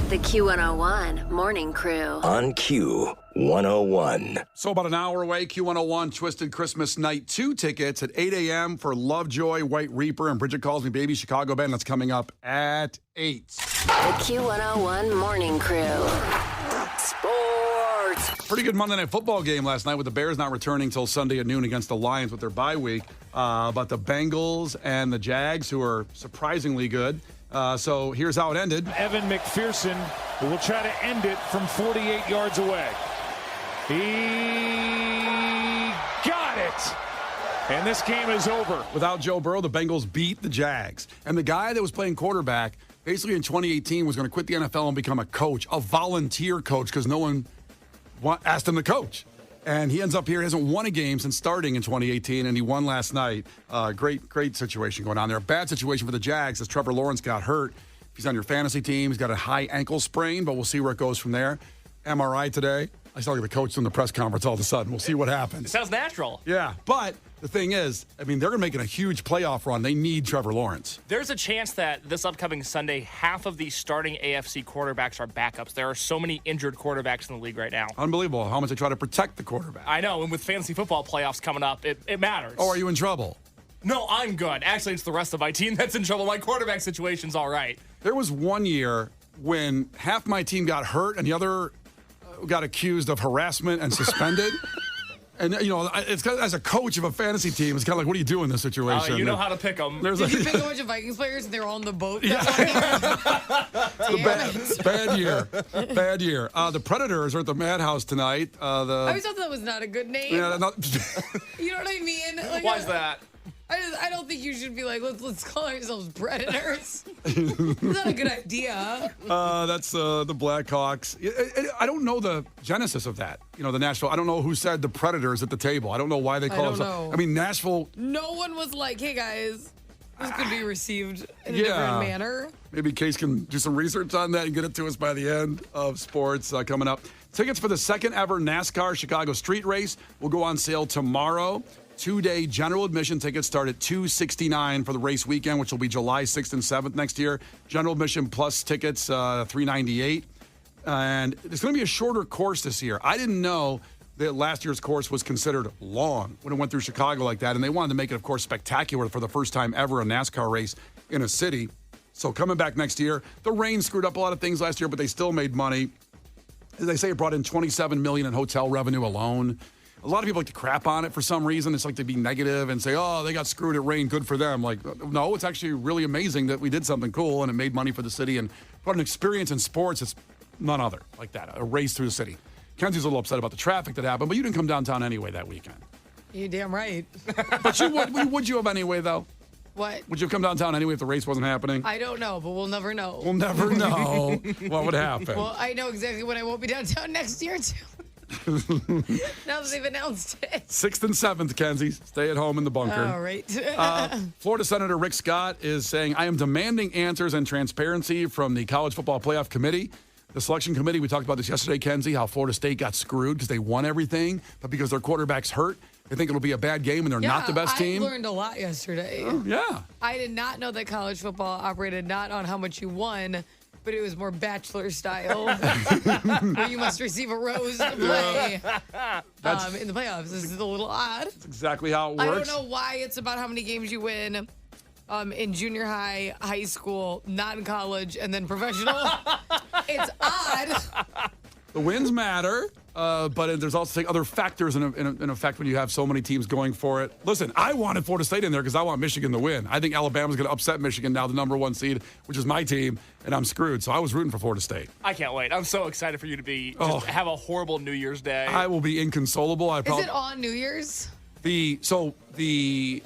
The Q101 Morning Crew. On Q101. So about an hour away, Q101 Twisted Christmas Night 2 tickets at 8 a.m. for Lovejoy, White Reaper, and Bridget Calls Me Baby Chicago Band. That's coming up at 8. The Q101 Morning Crew. Sports. Pretty good Monday Night Football game last night with the Bears not returning till Sunday at noon against the Lions with their bye week. But the Bengals and the Jags, who are surprisingly good. So here's how it ended. Evan McPherson will try to end it from 48 yards away. He got it. And this game is over. Without Joe Burrow, the Bengals beat the Jags. And the guy that was playing quarterback basically in 2018 was going to quit the NFL and become a coach, a volunteer coach, because no one asked him to coach. And he ends up here. He hasn't won a game since starting in 2018, and he won last night. Great situation going on there. Bad situation for the Jags as Trevor Lawrence got hurt. He's on your fantasy team. He's got a high ankle sprain, but we'll see where it goes from there. MRI today. I saw the coach in the press conference all of a sudden. We'll see what happens. It sounds natural. Yeah, but the thing is, I mean, they're making a huge playoff run. They need Trevor Lawrence. There's a chance that this upcoming Sunday, half of the starting AFC quarterbacks are backups. There are so many injured quarterbacks in the league right now. Unbelievable how much they try to protect the quarterback. I know, and with fantasy football playoffs coming up, it matters. Oh, are you in trouble? No, I'm good. Actually, it's the rest of my team that's in trouble. My quarterback situation's all right. There was one year when half my team got hurt and the other got accused of harassment and suspended. And, you know, it's as a coach of a fantasy team, it's kind of like, what do you do in this situation? You know how to pick them. Did you pick a bunch of Vikings players and they were all on the boat? Yeah. Bad year. The Predators are at the Madhouse tonight. I always thought that was not a good name. Yeah, You know what I mean? Like, Why's that? I don't think you should be like, let's call ourselves Predators. It's not a good idea. That's the Blackhawks. I don't know the genesis of that. You know, the Nashville. I don't know who said the Predators at the table. I don't know why they call themselves. I mean, Nashville. No one was like, hey, guys, this could be received in a different manner. Maybe Case can do some research on that and get it to us by the end of sports coming up. Tickets for the second ever NASCAR Chicago Street Race will go on sale tomorrow. 2-day general admission tickets start at $269 for the race weekend, which will be July 6th and 7th next year. General admission plus tickets, $398. And it's going to be a shorter course this year. I didn't know that last year's course was considered long when it went through Chicago like that. And they wanted to make it, of course, spectacular for the first time ever, a NASCAR race in a city. So coming back next year, the rain screwed up a lot of things last year, but they still made money. They say it brought in $27 million in hotel revenue alone. A lot of people like to crap on it for some reason. It's like to be negative and say, oh, they got screwed, it rained, good for them. Like, no, it's actually really amazing that we did something cool and it made money for the city and brought an experience in sports that's none other like that, a race through the city. Kenzie's a little upset about the traffic that happened, but you didn't come downtown anyway that weekend. You're damn right. But would you have anyway, though? What? Would you have come downtown anyway if the race wasn't happening? I don't know, but we'll never know. We'll never know what would happen. Well, I know exactly when I won't be downtown next year, too. Now that they've announced it. 6th and 7th, Kenzie. Stay at home in the bunker. All right. Florida Senator Rick Scott is saying, I am demanding answers and transparency from the College Football Playoff Committee. The selection committee, we talked about this yesterday, Kenzie, how Florida State got screwed because they won everything, but because their quarterback's hurt, they think it'll be a bad game and they're not the best team. I learned a lot yesterday. Oh, yeah. I did not know that college football operated not on how much you won, but it was more bachelor style, where you must receive a rose to play in the playoffs. This is a little odd. That's exactly how it works. I don't know why it's about how many games you win in junior high, high school, not in college, and then professional. It's odd. The wins matter, but there's also other factors in effect when you have so many teams going for it. Listen, I wanted Florida State in there because I want Michigan to win. I think Alabama's going to upset Michigan, now the number 1 seed, which is my team, and I'm screwed. So I was rooting for Florida State. I can't wait. I'm so excited for you to have a horrible New Year's Day. I will be inconsolable. Is it on New Year's? The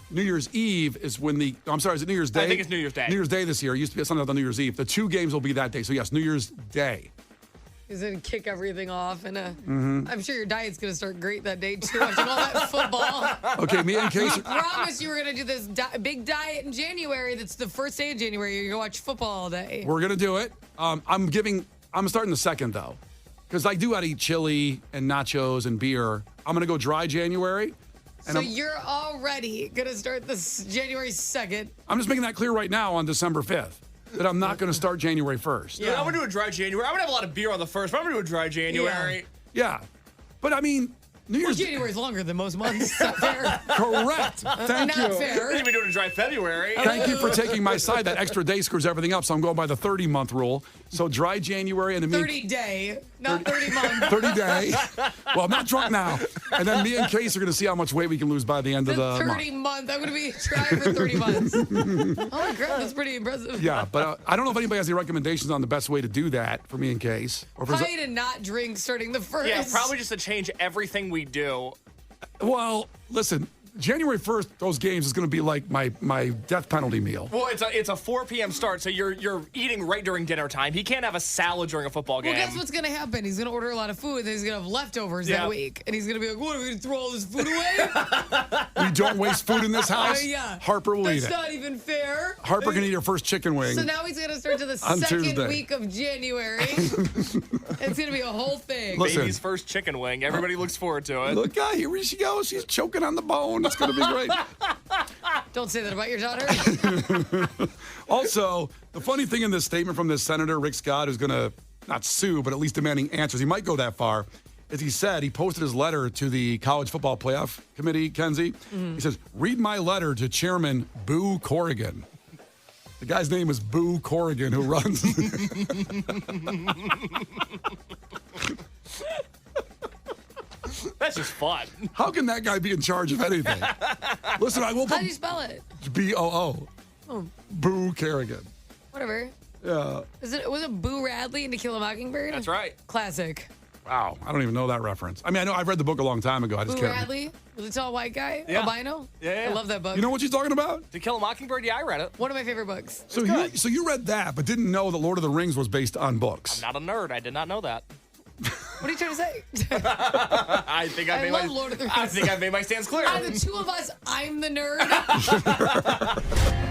New Year's Eve is when is it New Year's Day? I think it's New Year's Day. New Year's Day this year. It used to be something on New Year's Eve. The 2 games will be that day. So, yes, New Year's Day. Is it kick everything off? And I'm sure your diet's going to start great that day, too, watching all that football. Okay, me and Case. You promised you were going to do this big diet in January. That's the first day of January. You're going to watch football all day. We're going to do it. I'm starting the second, though, because I do got to eat chili and nachos and beer. I'm going to go dry January. So you're already going to start this January 2nd. I'm just making that clear right now on December 5th. that I'm not going to start January 1st. Yeah, I'm going to do a dry January. I'm going to have a lot of beer on the 1st, but I'm going to do a dry January. Yeah. But I mean, New Year's January's longer than most months. So fair. Correct. Thank you. Not fair. You've been doing a dry February. Thank you for taking my side. That extra day screws everything up, so I'm going by the 30-month rule. So dry January and then 30 day, not 30 months. 30 day. Well, I'm not drunk now. And then me and Case are going to see how much weight we can lose by the end of the 30 month. I'm going to be dry for 30 months. Holy crap, that's pretty impressive. Yeah, but I don't know if anybody has any recommendations on the best way to do that for me and Case. Or for Probably to not drink starting the 1st. Yeah, probably just to change everything we do. Well, listen, January 1st, those games is going to be like my death penalty meal. Well, it's a 4 p.m. start, so you're eating right during dinner time. He can't have a salad during a football game. Well, guess what's going to happen? He's going to order a lot of food, and then he's going to have leftovers that week. And he's going to be like, what, are we going to throw all this food away? We don't waste food in this house? Yeah. Harper will eat it. That's not even fair. Harper can eat her first chicken wing. So now he's going to start to the On second Tuesday. week of January. It's going to be a whole thing. Listen. Baby's first chicken wing. Everybody looks forward to it. Look, here she goes. She's choking on the bone. It's going to be great. Don't say that about your daughter. Also, the funny thing in this statement from this senator, Rick Scott, who's going to not sue, but at least demanding answers, he might go that far, is he said he posted his letter to the College Football Playoff Committee, Kenzie. He says, read my letter to Chairman Boo Corrigan. The guy's name is Boo Corrigan, who runs. That's just fun. How can that guy be in charge of anything? Listen, I will How put do you spell it? B-O-O. Oh, Boo Corrigan. whatever. Yeah. Was it Boo Radley in To Kill a Mockingbird? That's right. Classic. Wow. I don't even know that reference. I mean, I know I've read the book a long time ago. I just Boo can't. Radley? Was it tall white guy? Yeah. Albino? Yeah. I love that book. You know what she's talking about? To Kill a Mockingbird? Yeah, I read it. One of my favorite books. So you read that, but didn't know that Lord of the Rings was based on books. Not a nerd. I did not know that. What are you trying to say? I think I love Lord of the Rings. I think I made my stance clear. Out of the two of us, I'm the nerd.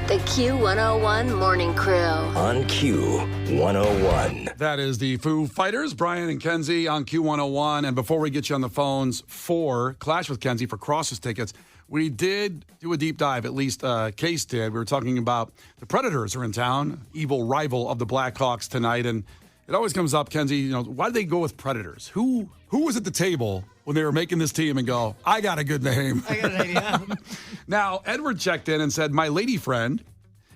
The Q101 Morning Crew. On Q101. That is the Foo Fighters, Brian and Kenzie on Q101. And before we get you on the phones for Clash with Kenzie for Crosses tickets, we did do a deep dive, at least Case did. We were talking about the Predators are in town, evil rival of the Blackhawks tonight. And it always comes up, Kenzie, why did they go with Predators? Who was at the table when they were making this team and go, I got a good name? I got an idea. Now, Edward checked in and said, my lady friend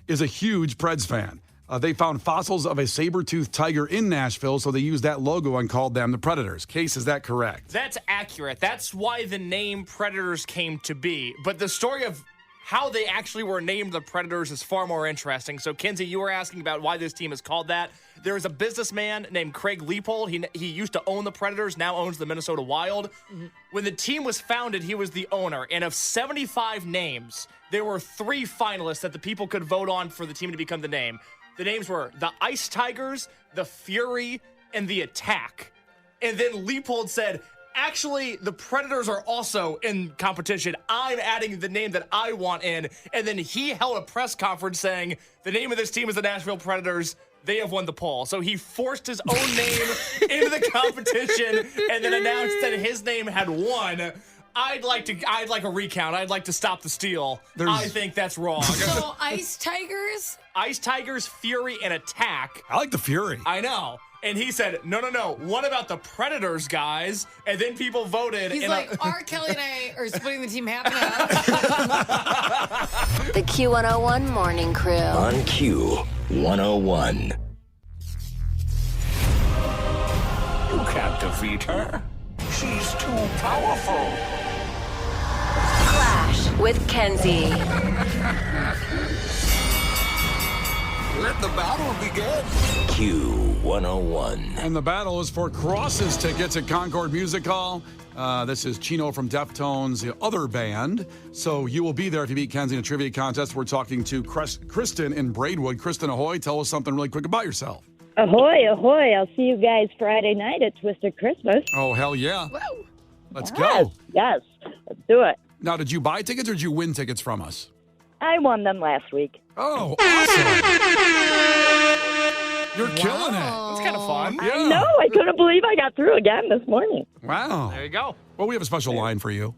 is a huge Preds fan. They found fossils of a saber-toothed tiger in Nashville, so they used that logo and called them the Predators. Case, is that correct? That's accurate. That's why the name Predators came to be. But the story of how they actually were named the Predators is far more interesting. So, Kenzie, you were asking about why this team is called that. There is a businessman named Craig Leopold. He used to own the Predators, now owns the Minnesota Wild. Mm-hmm. When the team was founded, he was the owner. And of 75 names, there were 3 finalists that the people could vote on for the team to become the name. The names were the Ice Tigers, the Fury, and the Attack. And then Leopold said, actually, the Predators are also in competition. I'm adding the name that I want in. And then he held a press conference saying, the name of this team is the Nashville Predators. They have won the poll. So he forced his own name into the competition and then announced that his name had won. I'd like a recount. I'd like to stop the steal. I think that's wrong. So Ice Tigers? Ice Tigers, Fury, and Attack. I like the Fury. I know. And he said, no. What about the Predators, guys? And then people voted. He's and like, R. Kelly and I are splitting the team half and half. The Q101 Morning Crew. On Q101. You can't defeat her. She's too powerful. Clash with Kenzie. Let the battle begin. Q101. And the battle is for Crosses tickets at Concord Music Hall. This is Chino from Deftones, the other band. So you will be there if you beat Kenzie in a trivia contest. We're talking to Kristen in Braidwood. Kristen, ahoy. Tell us something really quick about yourself. Ahoy, ahoy. I'll see you guys Friday night at Twisted Christmas. Oh, hell yeah. Whoa. Let's Yes, go. yes. Let's do it. Now, did you buy tickets or did you win tickets from us? I won them last week. Oh, awesome. You're killing it. That's kind of fun. Yeah. No, I couldn't believe I got through again this morning. Wow. There you go. Well, we have a special line for you.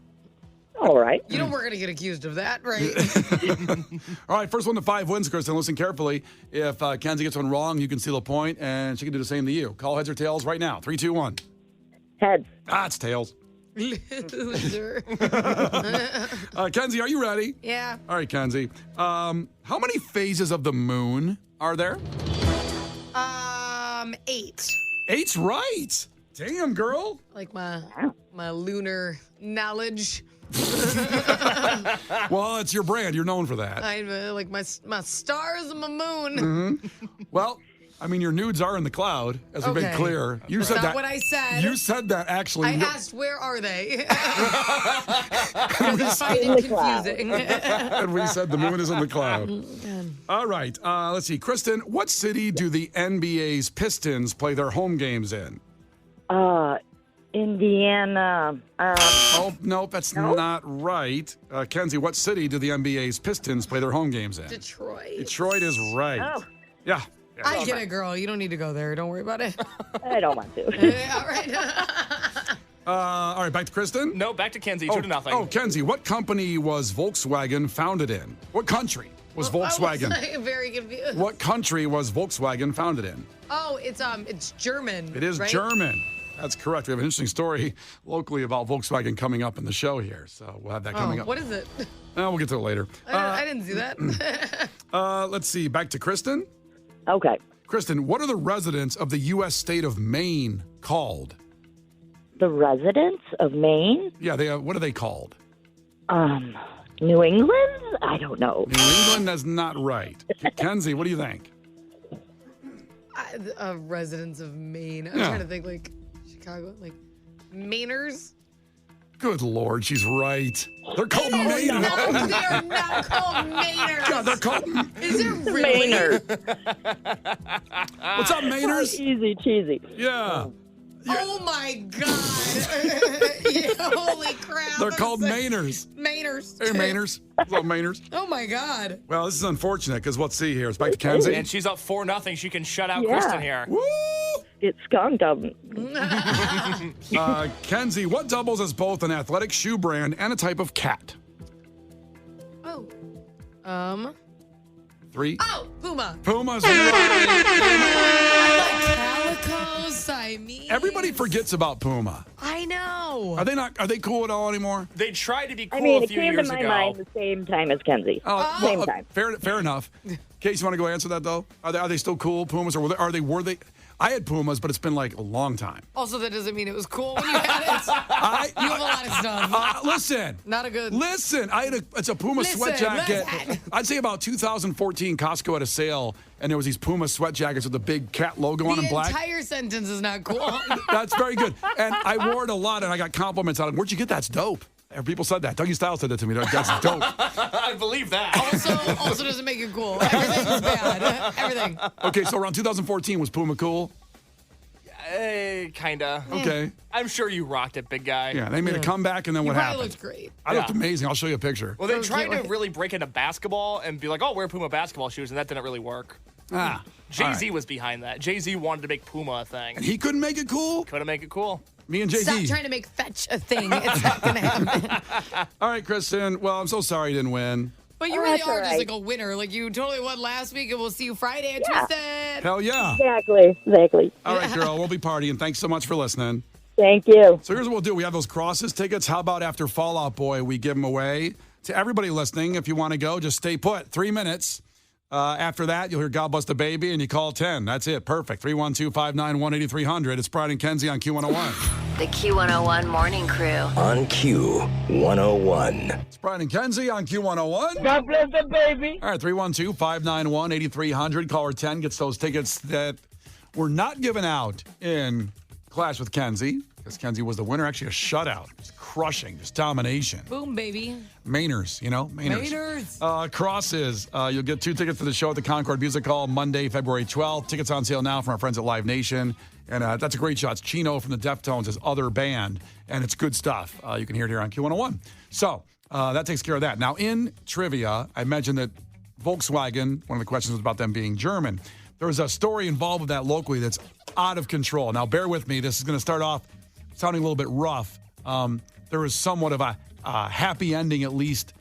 All right. You know we're going to get accused of that, right? All right, first one to 5 wins, Kristen. Listen carefully. If Kenzie gets one wrong, you can steal a point, and she can do the same to you. Call heads or tails right now. 3, 2, 1. Heads. It's tails. Loser. Kenzie, are you ready? Yeah. All right, Kenzie. How many phases of the moon are there? 8. 8's right. Damn, girl. Like my lunar knowledge. Well, it's your brand. You're known for that. I like my stars and my moon. Well, I mean, your nudes are in the cloud, as we've made clear. You That's said not that. what I said. You said that actually. I asked, where are they? Because I find it confusing. And we said the moon is in the cloud. All right. Let's see. Kristen, what city do the NBA's Pistons play their home games in? Indiana. Oh, nope, that's not right. Kenzie, what city do the NBA's Pistons play their home games in? Detroit. Detroit is right. Oh. Yeah. I get it, girl. You don't need to go there. Don't worry about it. I don't want to. All right. All right, back to Kristen. No, back to Kenzie, 2-0. Oh, Kenzie, what company was Volkswagen founded in? What country was Volkswagen? I was very confused. What country was Volkswagen founded in? Oh, it's German. It is right? German. That's correct. We have an interesting story locally about Volkswagen coming up in the show here, so we'll have that coming up. What is it? We'll get to it later. I didn't see that. Let's see. Back to Kristen. Okay. Kristen, what are the residents of the U.S. state of Maine called? The residents of Maine? Yeah, what are they called? New England? I don't know. New England, that's not right. Kenzie, what do you think? Residents of Maine. I'm Yeah. trying to think like Chicago, like Mainers. Good Lord, she's right. They're called Mainers. No, they are not called Mainers. God, they're called. Is it really? Mainers. What's up, Mainers? Easy cheesy. Yeah. Oh my God. Holy crap. They're called Mainers. Mainers. Hey, Mainers. What's up, Mainers? Oh my God. Well, this is unfortunate because let's see here. It's back to Kenzie. And she's up 4-0. She can shut out Yeah. Kristen here. Woo! Get skunked of them. Kenzie, what doubles as both an athletic shoe brand and a type of cat? Oh. 3. Oh, Puma. Puma's right. Calico, Siamese. Everybody forgets about Puma. I know. Are they cool at all anymore? They tried to be cool I mean, a it few came to years my ago. mind the same time as Kenzie. Same time. Fair enough. Case, you want to go answer that though? Are they still cool Pumas, or were they? I had Pumas, but it's been like a long time. Also, that doesn't mean it was cool when you had it. You have a lot of stuff. Listen. Not a good. Listen, it's a Puma sweat jacket. listen. I'd say about 2014, Costco had a sale, and there was these Puma sweat jackets with the big cat logo on The them black. entire sentence is not cool. That's very good. And I wore it a lot, and I got compliments on it. Where'd you get that? It's dope. And people said that. Dougie Styles said that to me. That's dope. I believe that. Also doesn't make it cool. Everything's bad. Everything. Okay, so around 2014, was Puma cool? Kinda. Okay. I'm sure you rocked it, big guy. Yeah, they made a comeback, and then You what probably happened? looked great. I looked Yeah. amazing. I'll show you a picture. Well, they Oh, tried can't to wait. really break into basketball and be like, oh, wear Puma basketball shoes, and that didn't really work. All Jay-Z right. was behind that. Jay-Z wanted to make Puma a thing. And he couldn't make it cool? Couldn't make it cool. Me and Stop Jay-Z. trying to make fetch a thing. It's not going to happen. All right, Kristen. Well, I'm so sorry you didn't win. But you really that's are all just right. like a winner. Like you totally won last week, and we'll see you Friday at Yeah. Twisted. Hell yeah. Exactly. All right, girl. We'll be partying. Thanks so much for listening. Thank you. So here's what we'll do. We have those Crosses tickets. How about after Fall Out Boy, we give them away to everybody listening. If you want to go, just stay put. 3 minutes. After that, you'll hear God Bless the Baby, and you call 10. That's it. Perfect. 312-591-8300. It's Brian and Kenzie on Q101. The Q101 Morning Crew. On Q101. It's Brian and Kenzie on Q101. God bless the baby. All right, 312-591-8300. Caller 10 gets those tickets that were not given out in Clash with Kenzie, because Kenzie was the winner. Actually, a shutout. Just crushing, just domination. Boom, baby. Mainers, you know? Mainers. Crosses. You'll get 2 tickets to the show at the Concord Music Hall Monday, February 12th. Tickets on sale now from our friends at Live Nation. And that's a great shot. It's Chino from the Deftones, his other band, and it's good stuff. You can hear it here on Q101. So that takes care of that. Now, in trivia, I mentioned that Volkswagen, one of the questions was about them being German. There was a story involved with that locally that's out of control. Now, bear with me. This is going to start off sounding a little bit rough. There was somewhat of a happy ending, at least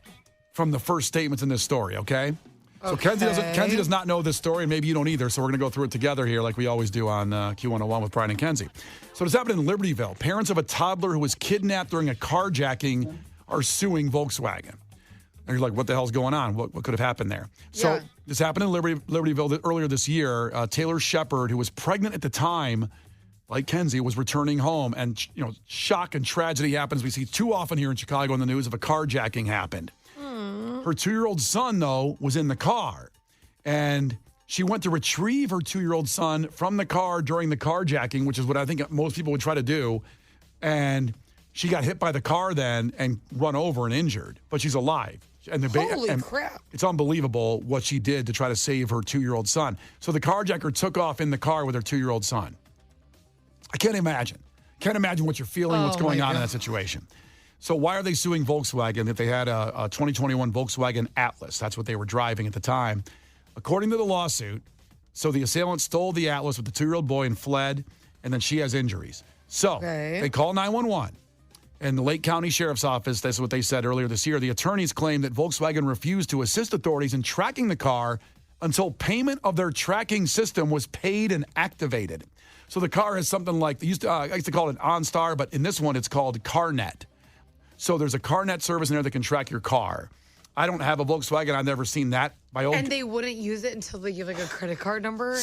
from the first statements in this story, okay? So Kenzie does not know this story, and maybe you don't either, so we're going to go through it together here like we always do on Q101 with Brian and Kenzie. So this happened in Libertyville. Parents of a toddler who was kidnapped during a carjacking are suing Volkswagen. And you're like, what the hell's going on? What could have happened there? So this happened in Libertyville earlier this year. Taylor Shepard, who was pregnant at the time, like Kenzie, was returning home. And, shock and tragedy happens. We see too often here in Chicago in the news of a carjacking happened. Her 2-year-old son, though, was in the car. And she went to retrieve her 2-year-old son from the car during the carjacking, which is what I think most people would try to do. And she got hit by the car then and run over and injured. But she's alive. And Holy crap. It's unbelievable what she did to try to save her 2-year-old son. So the carjacker took off in the car with her 2-year-old son. I can't imagine. Can't imagine what you're feeling, what's going on in that situation. So why are they suing Volkswagen if they had a 2021 Volkswagen Atlas? That's what they were driving at the time. According to the lawsuit, so the assailant stole the Atlas with the 2-year-old boy and fled, and then she has injuries. So they call 911. And the Lake County Sheriff's Office, that's what they said earlier this year, the attorneys claimed that Volkswagen refused to assist authorities in tracking the car until payment of their tracking system was paid and activated. So the car has something like, I used to call it OnStar, but in this one it's called CarNet. So there's a CarNet service in there that can track your car. I don't have a Volkswagen. I've never seen that. And they wouldn't use it until they give like a credit card number?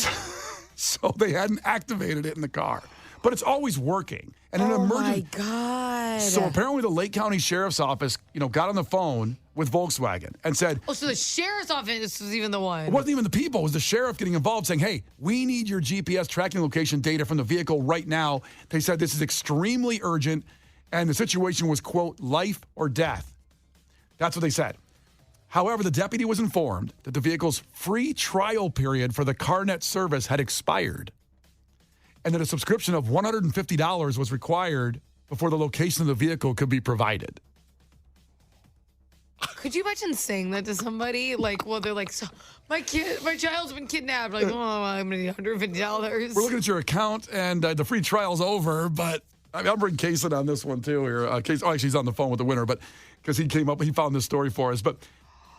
So they hadn't activated it in the car. But it's always working. And an emergency. Oh, my God. So apparently the Lake County Sheriff's Office, got on the phone with Volkswagen and said... Oh, so the Sheriff's Office was even the one. It wasn't even the people. It was the sheriff getting involved saying, hey, we need your GPS tracking location data from the vehicle right now. They said this is extremely urgent, and the situation was, quote, life or death. That's what they said. However, the deputy was informed that the vehicle's free trial period for the CarNet service had expired, and that a subscription of $150 was required before the location of the vehicle could be provided. Could you imagine saying that to somebody? Like, well, they're like, so my child's been kidnapped. Like, I'm going to need $150. We're looking at your account, and the free trial's over, but I'll bring Kason on this one, too. Here. Actually, he's on the phone with the winner, but because he found this story for us. But,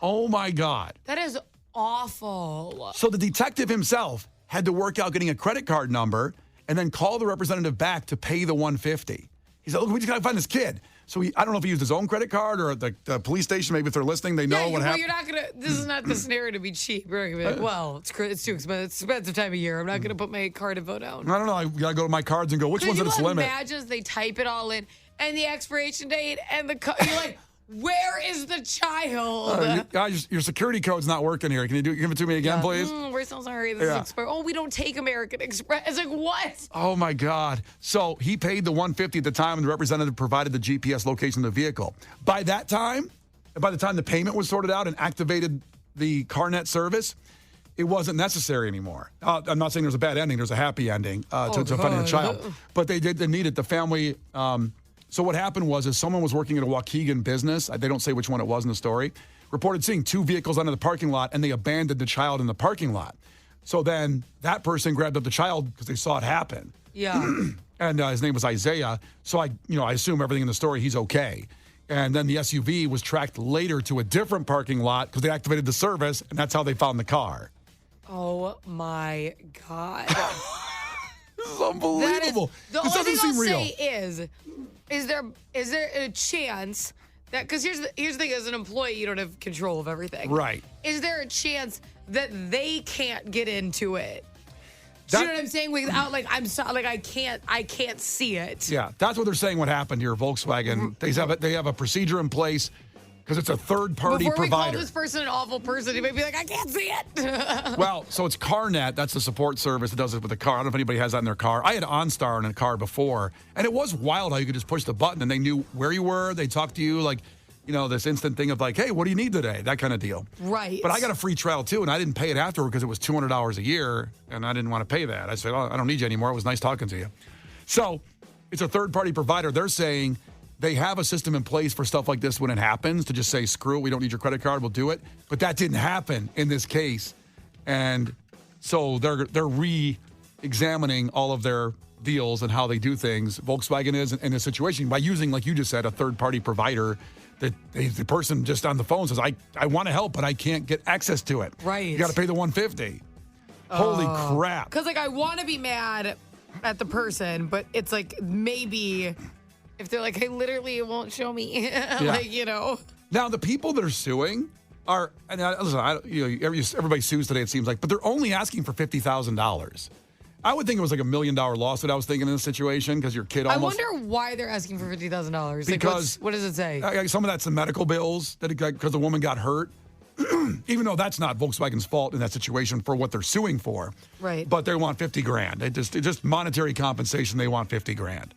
oh, my God. That is awful. So the detective himself had to work out getting a credit card number and then call the representative back to pay the $150. He said, look, we just got to find this kid. So I don't know if he used his own credit card or the police station. Maybe if they're listening, they know what happened. You're not going to, this is not the scenario to be cheap. You're going to be like, well, it's too expensive. It's an expensive time of year. I'm not going to put my card info down. I don't know. I got to go to my cards and go, which one's at its limit? Imagine they type it all in and the expiration date and you're like, where is the child? Your security code's not working here. Can you give it to me again, please? We're so sorry. This is expired. Oh, we don't take American Express. It's like, what? Oh, my God. So he paid the $150 at the time, and the representative provided the GPS location of the vehicle. By the time the payment was sorted out and activated the CarNet service, it wasn't necessary anymore. I'm not saying there's a bad ending. There's a happy ending to finding the child. But they needed the family... So what happened was someone was working at a Waukegan business. They don't say which one it was in the story. Reported seeing 2 vehicles under the parking lot, and they abandoned the child in the parking lot. So then that person grabbed up the child because they saw it happen. Yeah. And his name was Isaiah. So I assume everything in the story, he's okay. And then the SUV was tracked later to a different parking lot because they activated the service, and that's how they found the car. Oh, my God. This is unbelievable. The this only doesn't thing seem I'll real. say is there a chance that, because here's the thing, as an employee, you don't have control of everything. Right. Is there a chance that they can't get into it? Do you know what I'm saying? Without I can't see it. Yeah, that's what they're saying. What happened here, Volkswagen? They have a procedure in place because it's a third-party provider. Before we call this person an awful person, he may be like, I can't see it. Well, so it's CarNet. That's the support service that does it with the car. I don't know if anybody has that in their car. I had OnStar in a car before, and it was wild how you could just push the button and they knew where you were. They talked to you like, this instant thing of like, hey, what do you need today? That kind of deal. Right. But I got a free trial too, and I didn't pay it afterward because it was $200 a year, and I didn't want to pay that. I said, well, I don't need you anymore. It was nice talking to you. So it's a third-party provider. They're saying they have a system in place for stuff like this when it happens to just say, screw it, we don't need your credit card, we'll do it. But that didn't happen in this case. And so they're re-examining all of their deals and how they do things. Volkswagen is in a situation by using, like you just said, a third-party provider the person just on the phone says, I want to help, but I can't get access to it. Right. You got to pay the $150. Holy crap. Because, like, I want to be mad at the person, but it's like maybe if they're like, hey, literally, it won't show me. Like, you know. Now, the people that are suing are, and listen, everybody sues today, it seems like, but they're only asking for $50,000. I would think it was like $1 million lawsuit I was thinking in this situation because your kid almost. I wonder why they're asking for $50,000. Because. Like, what does it say? Some of that's the medical bills because the woman got hurt. Even though that's not Volkswagen's fault in that situation for what they're suing for. Right. But they want $50,000. It's just monetary compensation. They want $50,000.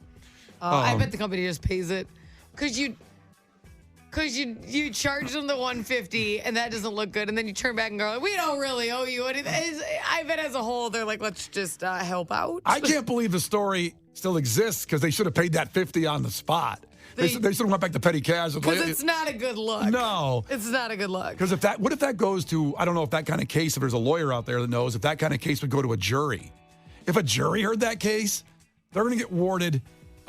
I bet the company just pays it because you charge them the $150 and that doesn't look good, and then you turn back and go, we don't really owe you anything. I bet as a whole they're like, let's just help out. I can't believe the story still exists because they should have paid that $50 on the spot. They should have went back to petty cash. Because it's not a good look. No. It's not a good look. Because what if that goes to, I don't know if that kind of case, if there's a lawyer out there that knows, if that kind of case would go to a jury. If a jury heard that case, they're going to get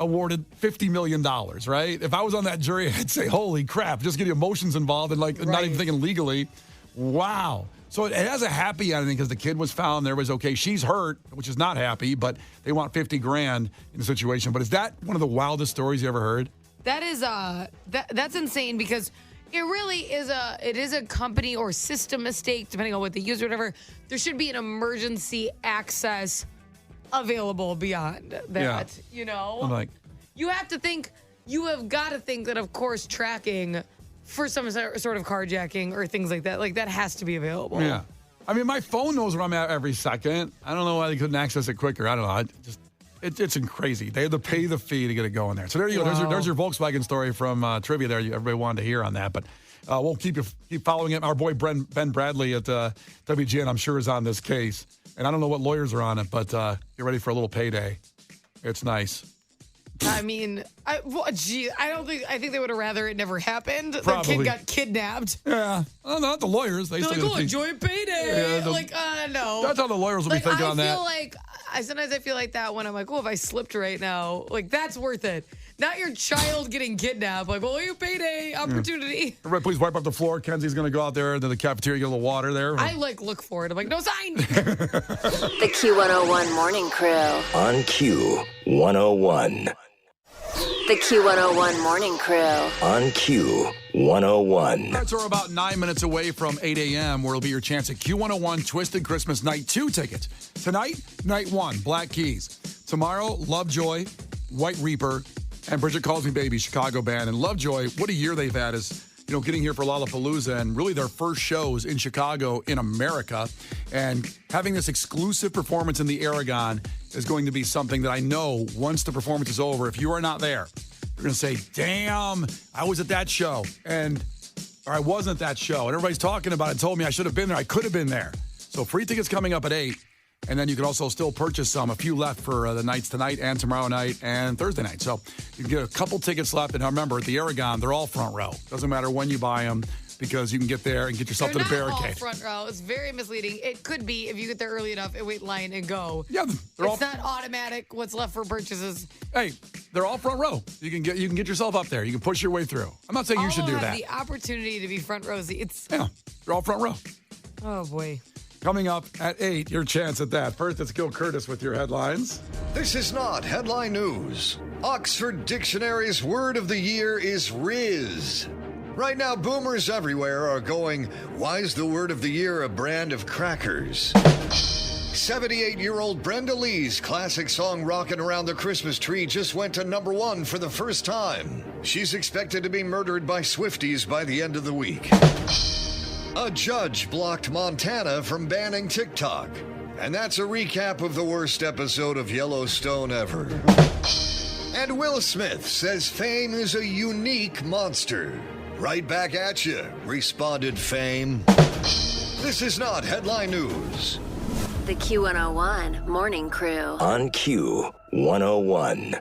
awarded $50 million, right? If I was on that jury, I'd say, holy crap, just get emotions involved and not even thinking legally. Wow. So it has a happy ending because the kid was found, there was okay. She's hurt, which is not happy, but they want $50,000 in the situation. But is that one of the wildest stories you ever heard? That is that's insane because it really is a company or system mistake, depending on what they use or whatever. There should be an emergency access available beyond that. Yeah. You know? I'm like, you have got to think that, of course, tracking for some sort of carjacking or things like that has to be available. Yeah. I mean, my phone knows where I'm at every second. I don't know why they couldn't access it quicker. I don't know. It's crazy. They had to pay the fee to get it going there. So there you go. There's your Volkswagen story from trivia there. Everybody wanted to hear on that. But we'll keep following it. Our boy Ben Bradley at WGN, I'm sure, is on this case. And I don't know what lawyers are on it, but get ready for a little payday. It's nice. I mean, I think they would have rather it never happened. Probably. The kid got kidnapped. Yeah. Well, not the lawyers. They're like, oh, enjoy payday. Yeah, no. That's how the lawyers will be thinking on that. Sometimes I feel like that when I'm like, oh, if I slipped right now, like, that's worth it. Not your child getting kidnapped. Like, well, you payday opportunity. Everybody, please wipe up the floor. Kenzie's going to go out there to the cafeteria, get a little water there. I look for it. I'm like, no sign. The Q101 Morning Crew. On Q101. The Q101 Morning Crew. On Q101. That's we're about 9 minutes away from 8 a.m. where it'll be your chance at Q101 Twisted Christmas Night 2 tickets. Tonight, Night 1, Black Keys. Tomorrow, Lovejoy, White Reaper, and Bridget Calls Me Baby, Chicago band. And Lovejoy, what a year they've had is, getting here for Lollapalooza and really their first shows in Chicago in America. And having this exclusive performance in the Aragon is going to be something that I know once the performance is over, if you are not there, you're going to say, damn, I was at that show. Or I wasn't at that show. And everybody's talking about it, told me I should have been there. I could have been there. So free tickets coming up at 8. And then you can also still purchase a few left for the nights tonight and tomorrow night and Thursday night. So you can get a couple tickets left. And remember, at the Aragon, they're all front row. Doesn't matter when you buy them because you can get there and get yourself to the barricade. They're not all front row. It's very misleading. It could be if you get there early enough and wait in line and go. Yeah, it's not automatic what's left for purchases. Hey, they're all front row. You can get yourself up there. You can push your way through. I'm not saying you should do that. The opportunity to be front row seats. Yeah, they're all front row. Oh, boy. Coming up at 8, your chance at that. First, it's Gil Curtis with your headlines. This is not headline news. Oxford Dictionary's word of the year is Riz. Right now, boomers everywhere are going, why's the word of the year a brand of crackers? 78-year-old Brenda Lee's classic song Rockin' Around the Christmas Tree just went to number 1 for the first time. She's expected to be murdered by Swifties by the end of the week. A judge blocked Montana from banning TikTok. And that's a recap of the worst episode of Yellowstone ever. And Will Smith says fame is a unique monster. Right back at you, responded Fame. This is not headline news. The Q101 Morning Crew. On Q101.